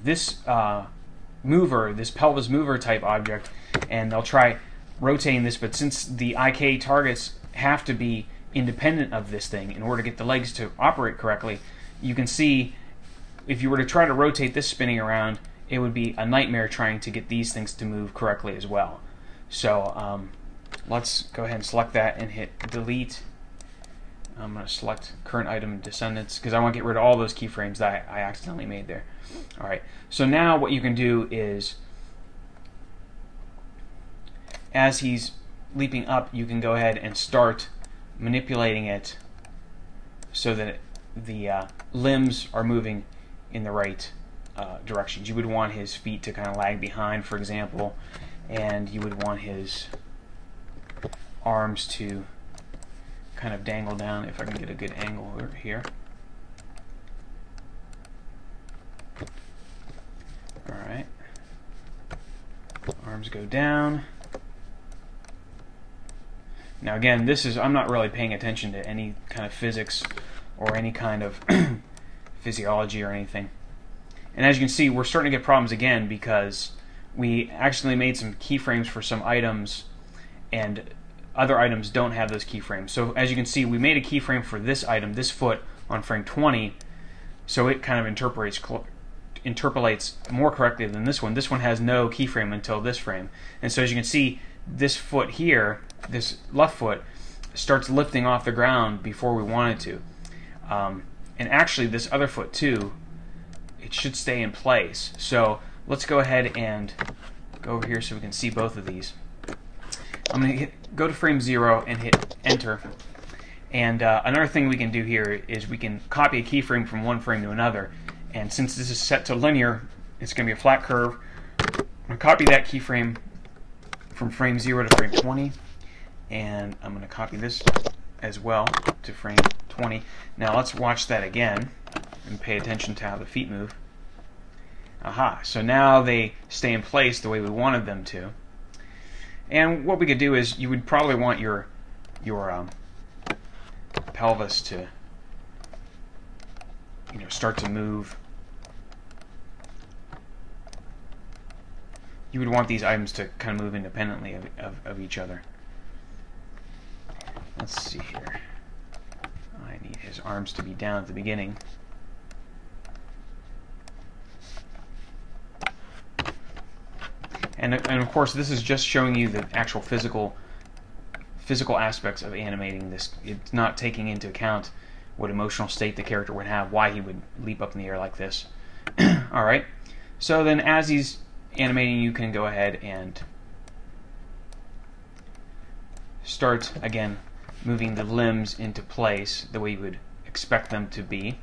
this mover, this pelvis mover type object, and they'll try rotating this, but since the IK targets have to be independent of this thing in order to get the legs to operate correctly, you can see if you were to try to rotate this spinning around, it would be a nightmare trying to get these things to move correctly as well. So let's go ahead and select that and hit delete. I'm going to select current item descendants because I want to get rid of all those keyframes that I accidentally made there. Alright, so now what you can do is, as he's leaping up, you can go ahead and start manipulating it so that the limbs are moving in the right directions. You would want his feet to kind of lag behind, for example, and you would want his arms to kind of dangle down, if I can get a good angle over here. Alright. Arms go down. Now again, I'm not really paying attention to any kind of physics or any kind of physiology or anything. And as you can see, we're starting to get problems again because we accidentally made some keyframes for some items and other items don't have those keyframes. So as you can see, we made a keyframe for this item, this foot, on frame 20, so it kind of interpolates more correctly than this one. This one has no keyframe until this frame. And so as you can see, this foot here, this left foot, starts lifting off the ground before we want it to. And actually this other foot too, it should stay in place. So let's go ahead and go over here so we can see both of these. I'm going to go to frame 0 and hit enter. And another thing we can do here is we can copy a keyframe from one frame to another. And since this is set to linear, it's going to be a flat curve. I'm going to copy that keyframe from frame 0 to frame 20. And I'm going to copy this as well to frame 20. Now let's watch that again and pay attention to how the feet move. Aha, so now they stay in place the way we wanted them to. And what we could do is, you would probably want your pelvis to start to move. You would want these items to kind of move independently of each other. Let's see here. I need his arms to be down at the beginning. And of course, this is just showing you the actual physical aspects of animating this. It's not taking into account what emotional state the character would have, why he would leap up in the air like this. Alright, so then as he's animating, you can go ahead and start, again, moving the limbs into place the way you would expect them to be.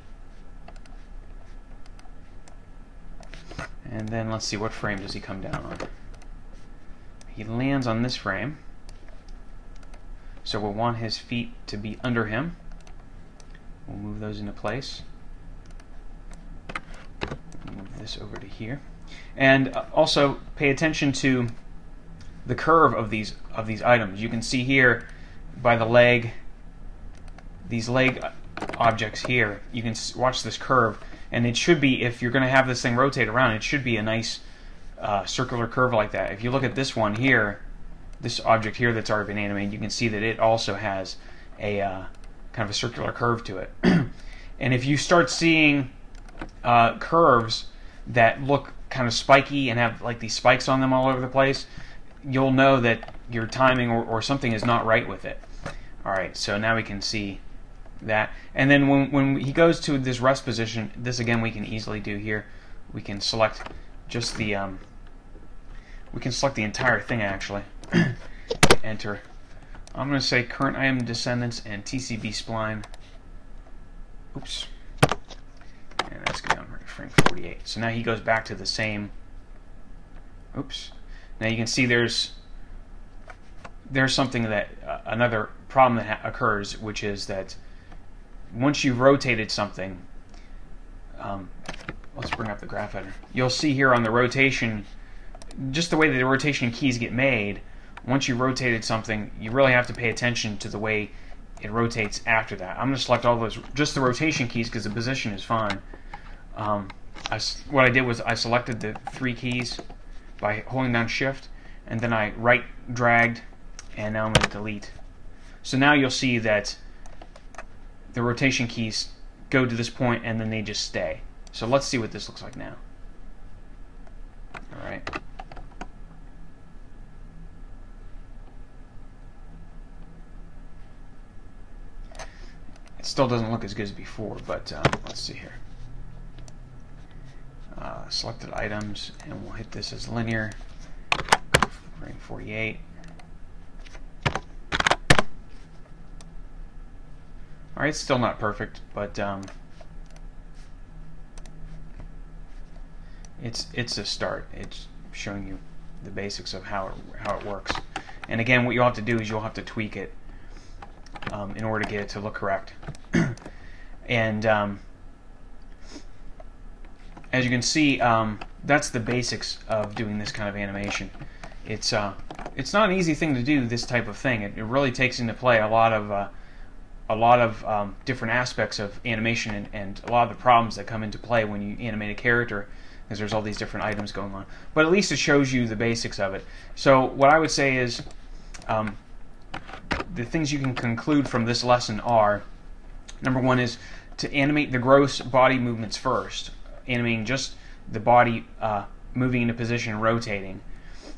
And then let's see, what frame does he come down on? He lands on this frame, so we'll want his feet to be under him. We'll move those into place. Move this over to here. And also pay attention to the curve of these items. You can see here by the leg, these leg objects here, you can watch this curve, and it should be, if you're going to have this thing rotate around, it should be a nice circular curve like that. If you look at this one here, this object here that's already been animated, you can see that it also has a kind of a circular curve to it. And if you start seeing curves that look kind of spiky and have like these spikes on them all over the place, you'll know that your timing or something is not right with it. Alright, so now we can see that. And then when he goes to this rest position, this again we can easily do here. We can select just the we can select the entire thing actually. Enter. I'm going to say current item descendants and TCB spline. Oops. And that's going to frame 48. So now he goes back to the same. Oops. Now you can see there's something that another problem that occurs, which is that once you've rotated something, let's bring up the graph editor. You'll see here on the rotation, just the way that the rotation keys get made. Once you've rotated something, you really have to pay attention to the way it rotates after that. I'm going to select all those, just the rotation keys, because the position is fine. what I did was I selected the 3 keys by holding down Shift, and then I right dragged, and now I'm going to delete. So now you'll see that the rotation keys go to this point and then they just stay. So let's see what this looks like now. Alright. It still doesn't look as good as before, but let's see here. Selected items, and we'll hit this as linear. Frame 48. Alright, it's still not perfect, but it's a start. It's showing you the basics of how it works. And again, what you'll have to do is you'll have to tweak it in order to get it to look correct. And as you can see, that's the basics of doing this kind of animation. It's not an easy thing to do, this type of thing. It really takes into play a lot of different aspects of animation and a lot of the problems that come into play when you animate a character, because there's all these different items going on. But at least it shows you the basics of it. So what I would say is the things you can conclude from this lesson are, number one is to animate the gross body movements first, animating just the body moving into position and rotating.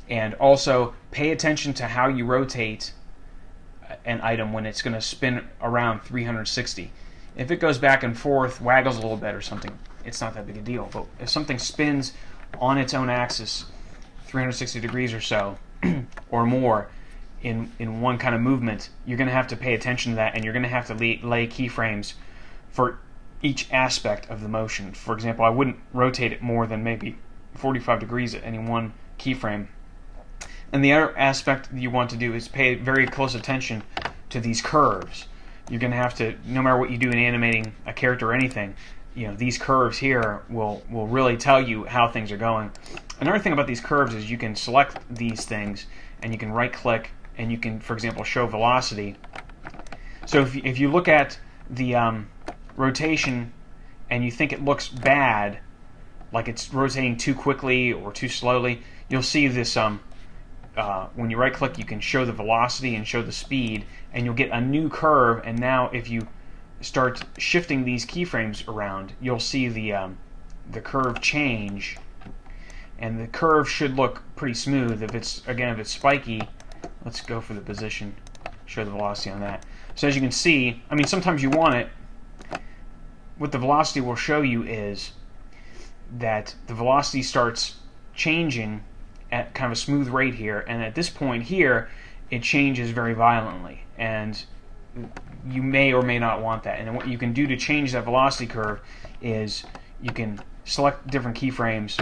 And also pay attention to how you rotate an item when it's going to spin around 360. If it goes back and forth, waggles a little bit or something, it's not that big a deal. But if something spins on its own axis 360 degrees or so or more in one kind of movement, you're going to have to pay attention to that, and you're going to have to lay keyframes for each aspect of the motion. For example, I wouldn't rotate it more than maybe 45 degrees at any one keyframe. And the other aspect you want to do is pay very close attention to these curves. You're going to have to, no matter what you do in animating a character or anything, these curves here will really tell you how things are going. Another thing about these curves is you can select these things and you can right click and you can, for example, show velocity. So if you look at the rotation and you think it looks bad, like it's rotating too quickly or too slowly, you'll see this when you right click, you can show the velocity and show the speed, and you'll get a new curve. And now if you start shifting these keyframes around, you'll see the curve change, and the curve should look pretty smooth. If it's spiky, let's go for the position, show the velocity on that. So as you can see, I mean, sometimes you want it. What the velocity will show you is that the velocity starts changing at kind of a smooth rate here, and at this point here it changes very violently, and you may or may not want that. And what you can do to change that velocity curve is you can select different keyframes,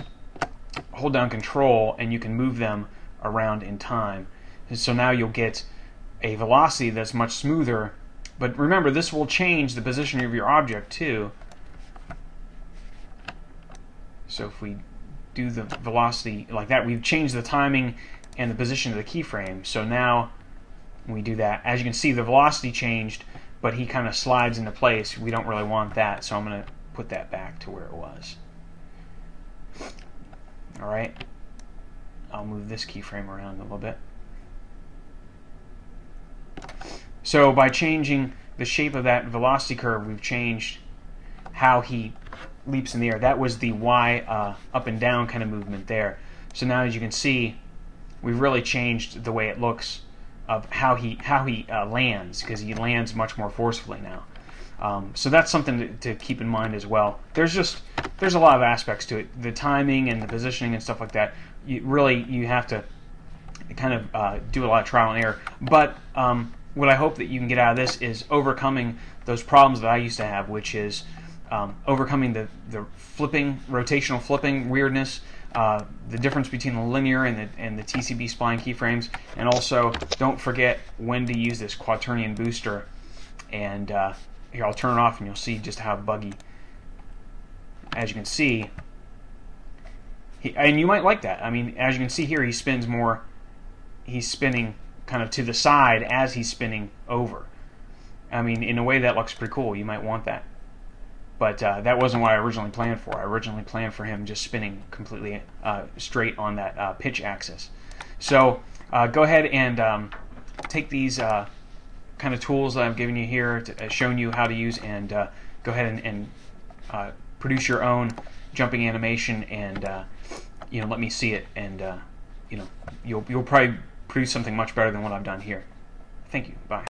hold down Control, and you can move them around in time. And so now you'll get a velocity that's much smoother. But remember, this will change the position of your object too. So if we do the velocity like that, we've changed the timing and the position of the keyframe. So now when we do that, as you can see, the velocity changed, but he kind of slides into place. We don't really want that, so I'm going to put that back to where it was. Alright, I'll move this keyframe around a little bit. So by changing the shape of that velocity curve, we've changed how he leaps in the air. That was the Y up and down kind of movement there. So now, as you can see, we've really changed the way it looks of how he lands, because he lands much more forcefully now. So that's something to keep in mind as well. There's a lot of aspects to it, the timing and the positioning and stuff like that. You have to kind of do a lot of trial and error. But what I hope that you can get out of this is overcoming those problems that I used to have, which is overcoming the rotational flipping weirdness, the difference between the linear and the TCB spline keyframes, and also don't forget when to use this quaternion booster. And here, I'll turn it off and you'll see just how buggy. As you can see, and you might like that. I mean, as you can see here, he spins more. He's spinning kind of to the side as he's spinning over. I mean, in a way that looks pretty cool. You might want that. but that wasn't what I originally planned for. I originally planned for him just spinning completely straight on that pitch axis. So go ahead and take these kind of tools that I'm giving you here, showing you how to use, and go ahead and produce your own jumping animation, and let me see it, and you'll probably produce something much better than what I've done here. Thank you. Bye.